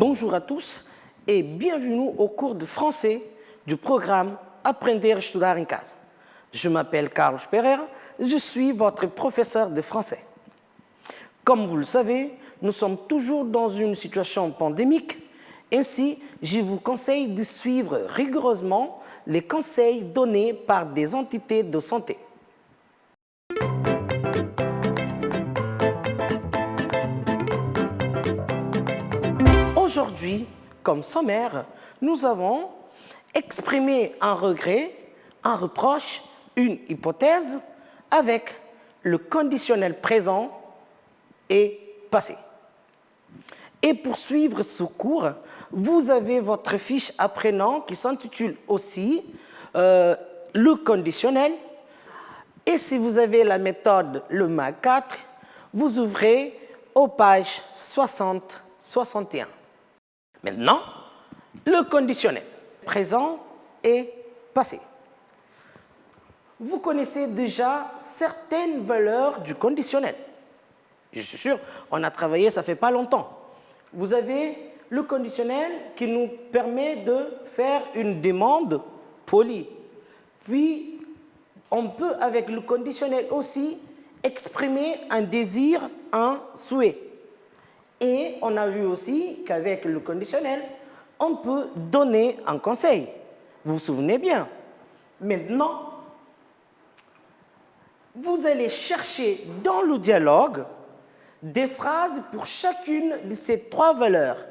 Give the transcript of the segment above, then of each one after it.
Bonjour à tous et bienvenue au cours de français du programme Aprender a estudar em casa. Je m'appelle Carlos Pereira, je suis votre professeur de français. Comme vous le savez, nous sommes toujours dans une situation pandémique. Ainsi, je vous conseille de suivre rigoureusement les conseils donnés par des entités de santé. Aujourd'hui, comme sommaire, nous avons exprimé un regret, un reproche, une hypothèse avec le conditionnel présent et passé. Et pour suivre ce cours, vous avez votre fiche apprenant qui s'intitule aussi le conditionnel. Et si vous avez la méthode le MAC 4, vous ouvrez aux pages 60-61. Maintenant, le conditionnel, présent et passé. Vous connaissez déjà certaines valeurs du conditionnel. Je suis sûr, on a travaillé, ça ne fait pas longtemps. Vous avez le conditionnel qui nous permet de faire une demande polie. Puis, on peut, avec le conditionnel aussi, exprimer un désir, un souhait. Et on a vu aussi qu'avec le conditionnel, on peut donner un conseil. Vous vous souvenez bien. Maintenant, vous allez chercher dans le dialogue des phrases pour chacune de ces trois valeurs.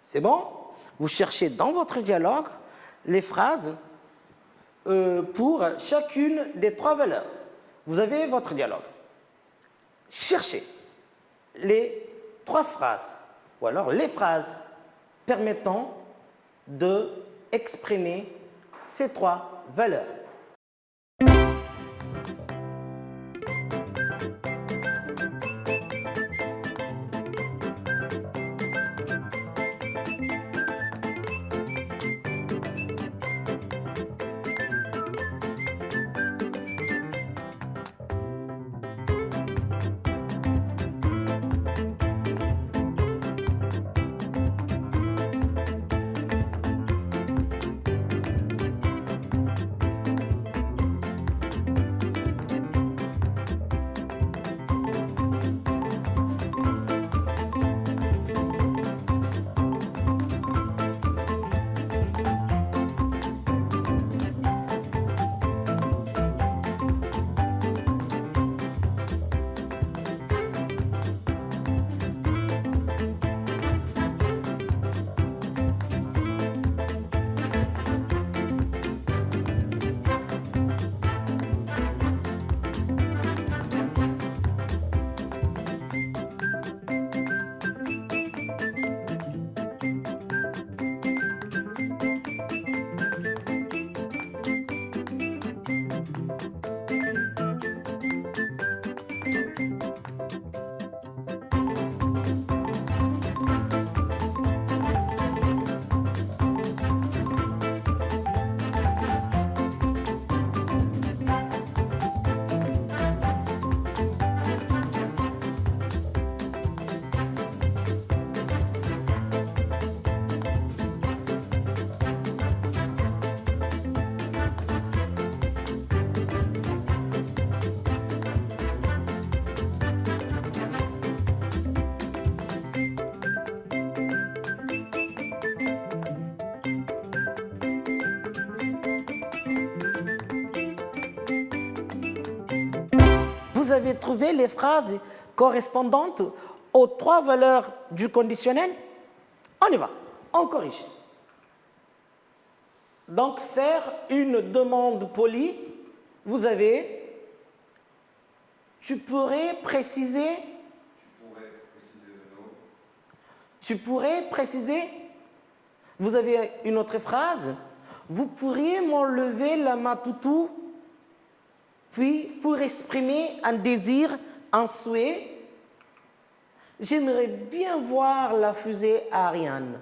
C'est bon? Vous cherchez dans votre dialogue les phrases pour chacune des trois valeurs. Vous avez votre dialogue. Cherchez les trois phrases, ou alors les phrases permettant d'exprimer ces trois valeurs. Vous avez trouvé les phrases correspondantes aux trois valeurs du conditionnel? On y va, on corrige. Donc, faire une demande polie, vous avez « tu pourrais préciser » Tu pourrais préciser. Vous avez une autre phrase. Vous pourriez m'enlever la matoutou, puis pour exprimer un désir, un souhait. J'aimerais bien voir la fusée Ariane.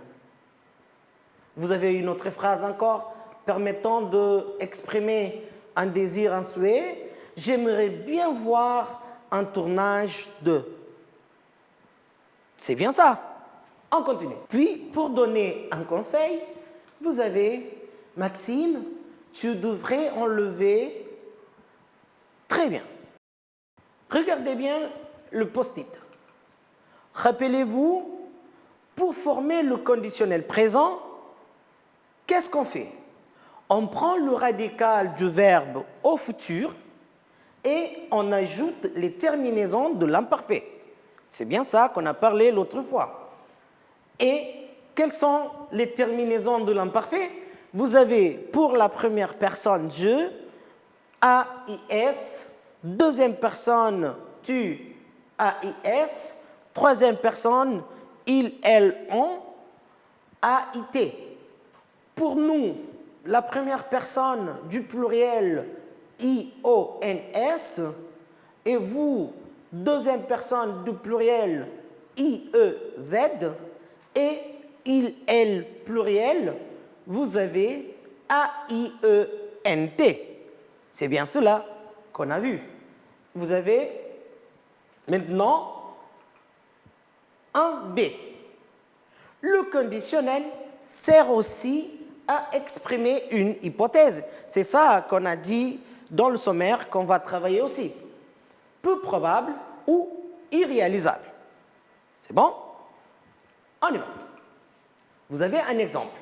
Vous avez une autre phrase encore permettant d'exprimer un désir, un souhait. J'aimerais bien voir un tournage de. C'est bien ça. On continue. Puis, pour donner un conseil, vous avez, Maxime, tu devrais enlever. Très bien. Regardez bien le post-it. Rappelez-vous, pour former le conditionnel présent, qu'est-ce qu'on fait? On prend le radical du verbe au futur et on ajoute les terminaisons de l'imparfait. C'est bien ça qu'on a parlé l'autre fois. Et quelles sont les terminaisons de l'imparfait? Vous avez pour la première personne je, AIS, deuxième personne tu, AIS, troisième personne il, elle, on, AIT. Pour nous, la première personne du pluriel IONS et vous, deuxième personne du pluriel IEZ et il, elle, pluriel, vous avez AIENT. C'est bien cela qu'on a vu. Vous avez maintenant un B. Le conditionnel sert aussi à exprimer une hypothèse. C'est ça qu'on a dit dans le sommaire qu'on va travailler aussi. Peu probable ou irréalisable. C'est bon? On y va. Vous avez un exemple.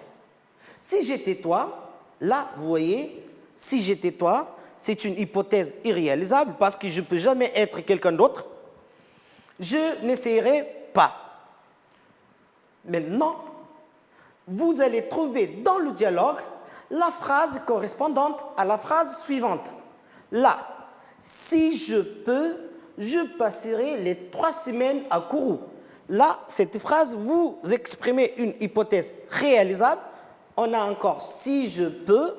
Si j'étais toi, là, vous voyez, si j'étais toi, c'est une hypothèse irréalisable parce que je ne peux jamais être quelqu'un d'autre. Je n'essayerai pas. Maintenant, vous allez trouver dans le dialogue la phrase correspondante à la phrase suivante. Là, si je peux, je passerai les 3 semaines à Kourou. Là, cette phrase, vous exprimez une hypothèse réalisable. On a encore si je peux.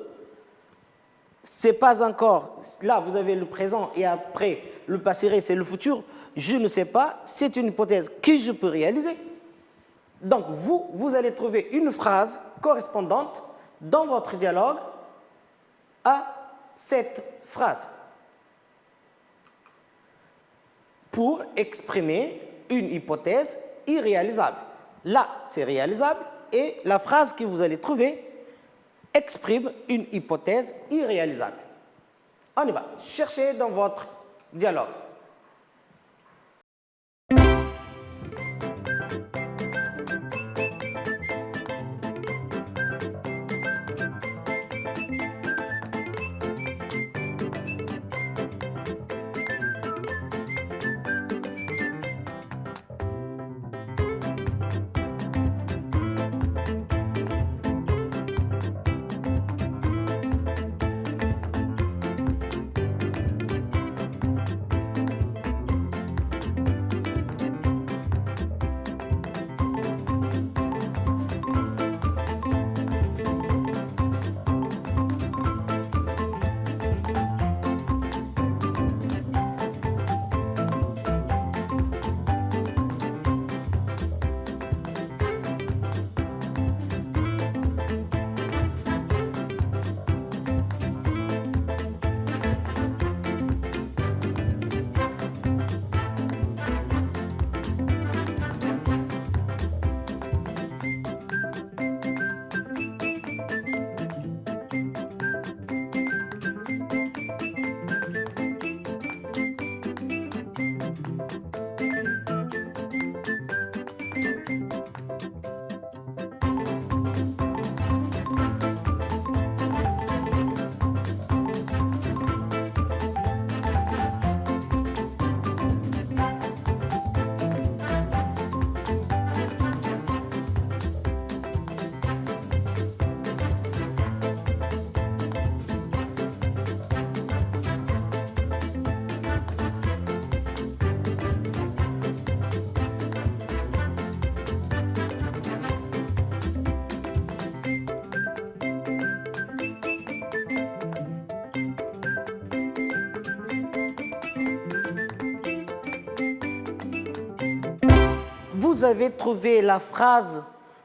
C'est pas encore. Là, vous avez le présent et après, le passerai, c'est le futur. Je ne sais pas. C'est une hypothèse que je peux réaliser. Donc, vous allez trouver une phrase correspondante dans votre dialogue à cette phrase pour exprimer une hypothèse irréalisable. Là, c'est réalisable et la phrase que vous allez trouver exprime une hypothèse irréalisable. On y va. Cherchez dans votre dialogue. Vous avez trouvé la phrase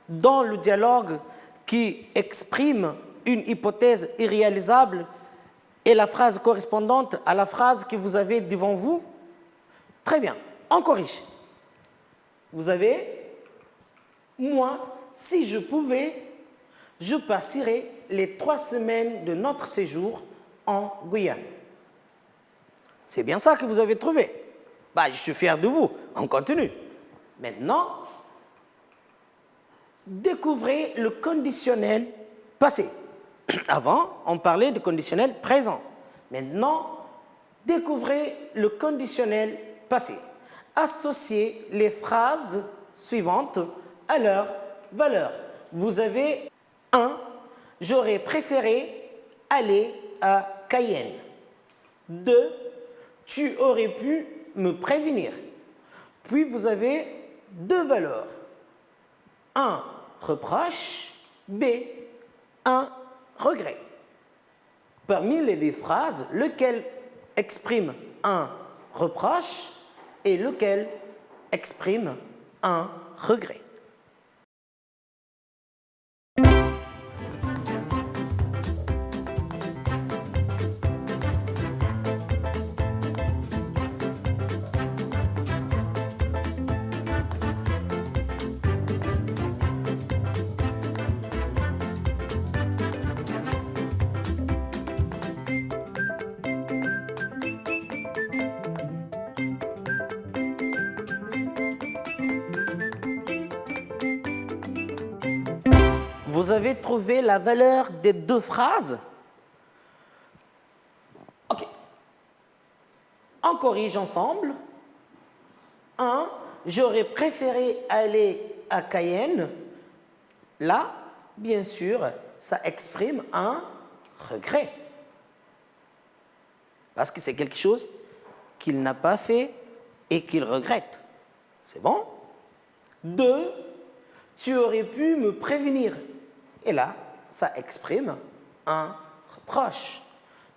dans le dialogue qui exprime une hypothèse irréalisable et la phrase correspondante à la phrase que vous avez devant vous? Très bien, on corrige. Vous avez moi, si je pouvais, je passerais les 3 semaines de notre séjour en Guyane. C'est bien ça que vous avez trouvé. Je suis fier de vous. On continue. Maintenant, découvrez le conditionnel passé. Avant, on parlait du conditionnel présent. Maintenant, découvrez le conditionnel passé. Associez les phrases suivantes à leur valeur. Vous avez 1. J'aurais préféré aller à Cayenne. 2. Tu aurais pu me prévenir. Puis vous avez 2 valeurs. 1. Reproche. B. 1. Regret. Parmi les 2 phrases, lequel exprime un reproche et lequel exprime un regret? Vous avez trouvé la valeur des 2 phrases? OK. On corrige ensemble. 1. J'aurais préféré aller à Cayenne. Là, bien sûr, ça exprime un regret. Parce que c'est quelque chose qu'il n'a pas fait et qu'il regrette. C'est bon? 2. Tu aurais pu me prévenir. Et là, ça exprime un reproche.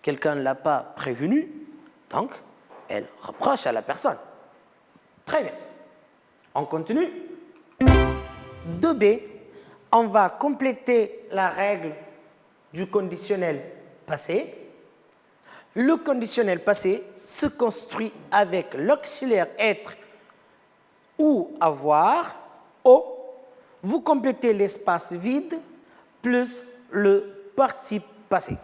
Quelqu'un ne l'a pas prévenu, donc elle reproche à la personne. Très bien. On continue. 2B, on va compléter la règle du conditionnel passé. Le conditionnel passé se construit avec l'auxiliaire être ou avoir, au. Vous complétez l'espace vide plus le participe passé.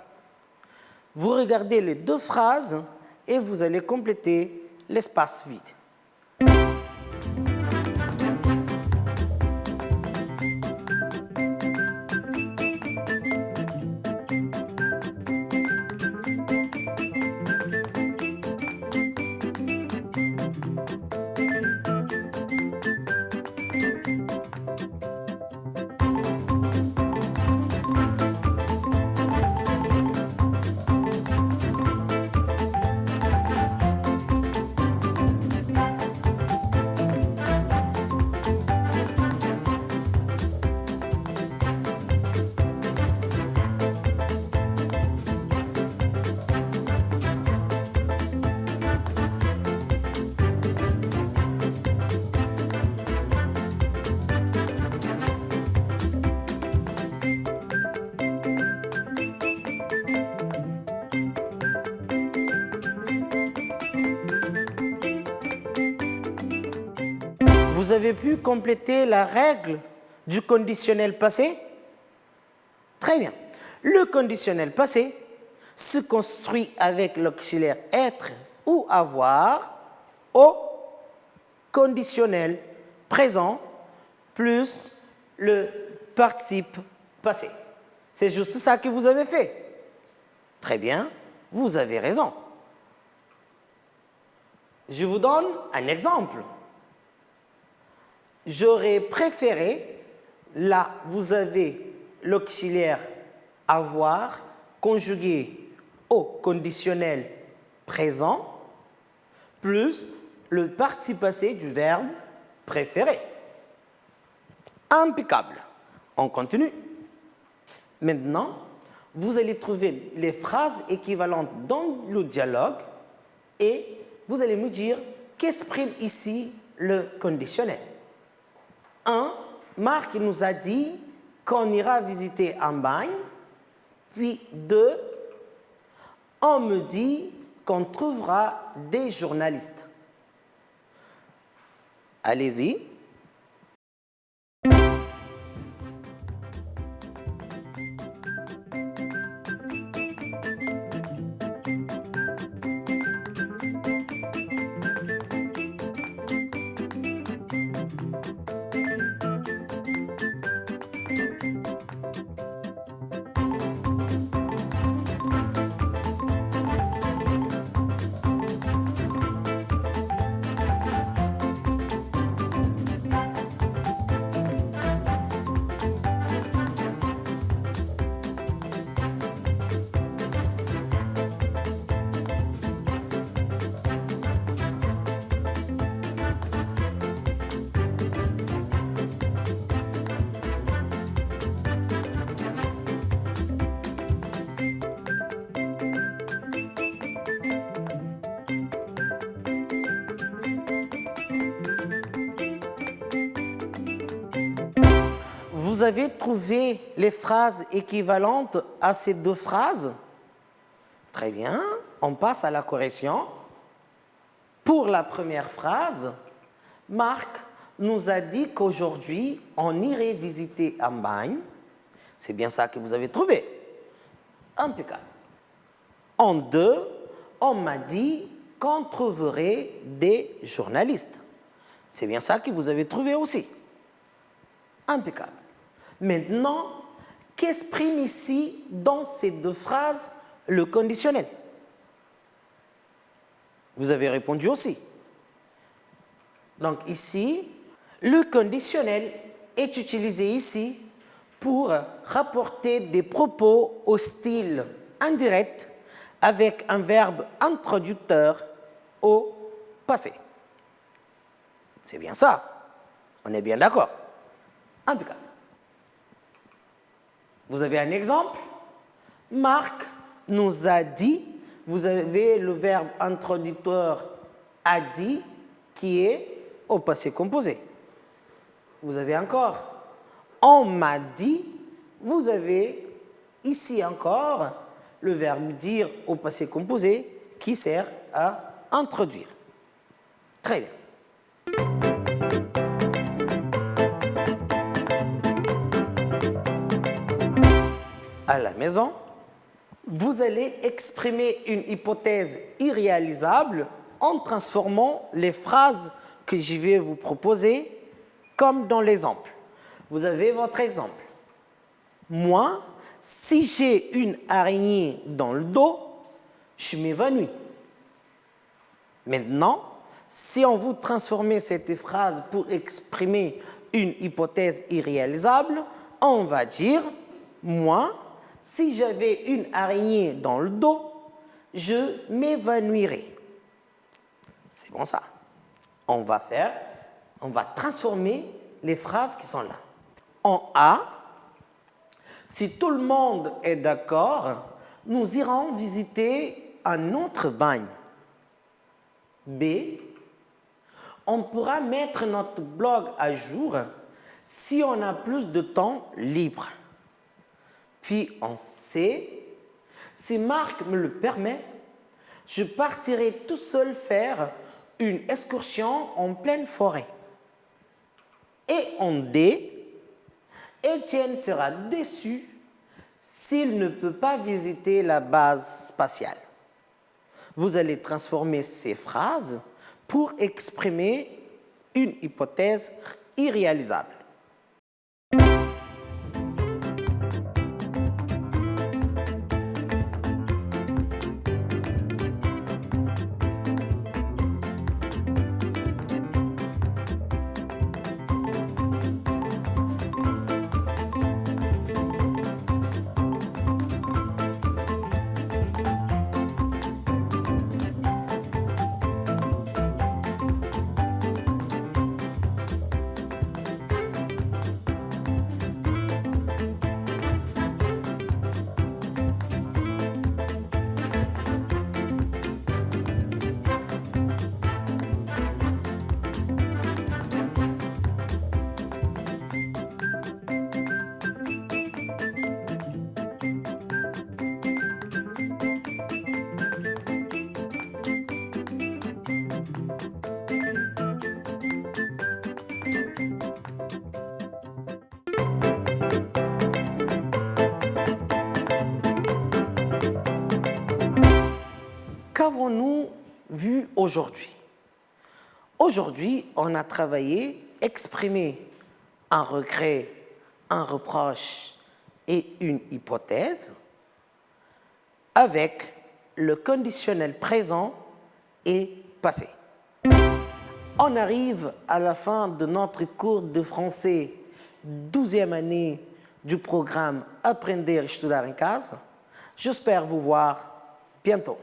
Vous regardez les 2 phrases et vous allez compléter l'espace vide. Vous avez pu compléter la règle du conditionnel passé? Très bien. Le conditionnel passé se construit avec l'auxiliaire être ou avoir au conditionnel présent plus le participe passé. C'est juste ça que vous avez fait. Très bien, vous avez raison. Je vous donne un exemple. J'aurais préféré, là, vous avez l'auxiliaire avoir conjugué au conditionnel présent plus le participe passé du verbe préféré. Impeccable. On continue. Maintenant, vous allez trouver les phrases équivalentes dans le dialogue et vous allez me dire qu'exprime ici le conditionnel. 1. Marc nous a dit qu'on ira visiter Ambagne. Puis 2. On me dit qu'on trouvera des journalistes. Vous avez trouvé les phrases équivalentes à ces deux phrases? Très bien, on passe à la correction. Pour la première phrase, Marc nous a dit qu'aujourd'hui, on irait visiter Ambagne. C'est bien ça que vous avez trouvé. Impeccable. En deux, on m'a dit qu'on trouverait des journalistes. C'est bien ça que vous avez trouvé aussi. Impeccable. Maintenant, qu'exprime ici, dans ces deux phrases, le conditionnel? Vous avez répondu aussi. Donc ici, le conditionnel est utilisé ici pour rapporter des propos au style indirect avec un verbe introducteur au passé. C'est bien ça. On est bien d'accord. Impeccable. Vous avez un exemple? Marc nous a dit, vous avez le verbe introducteur a dit qui est au passé composé. Vous avez encore on m'a dit, vous avez ici encore le verbe dire au passé composé qui sert à introduire. Très bien. À la maison, vous allez exprimer une hypothèse irréalisable en transformant les phrases que je vais vous proposer comme dans l'exemple. Vous avez votre exemple. Moi, si j'ai une araignée dans le dos, je m'évanouis. Maintenant, si on veut transformer cette phrase pour exprimer une hypothèse irréalisable, on va dire « Moi, si j'avais une araignée dans le dos, je m'évanouirais. » C'est bon ça. On va transformer les phrases qui sont là. En A, si tout le monde est d'accord, nous irons visiter un autre bagne. B, on pourra mettre notre blog à jour si on a plus de temps libre. Puis en C, si Marc me le permet, je partirai tout seul faire une excursion en pleine forêt. Et en D, Étienne sera déçu s'il ne peut pas visiter la base spatiale. Vous allez transformer ces phrases pour exprimer une hypothèse irréalisable. Qu'avons-nous vu aujourd'hui? Aujourd'hui, on a travaillé, exprimé un regret, un reproche et une hypothèse avec le conditionnel présent et passé. On arrive à la fin de notre cours de français 12e année du programme Aprender e Estudar em Casa. J'espère vous voir bientôt.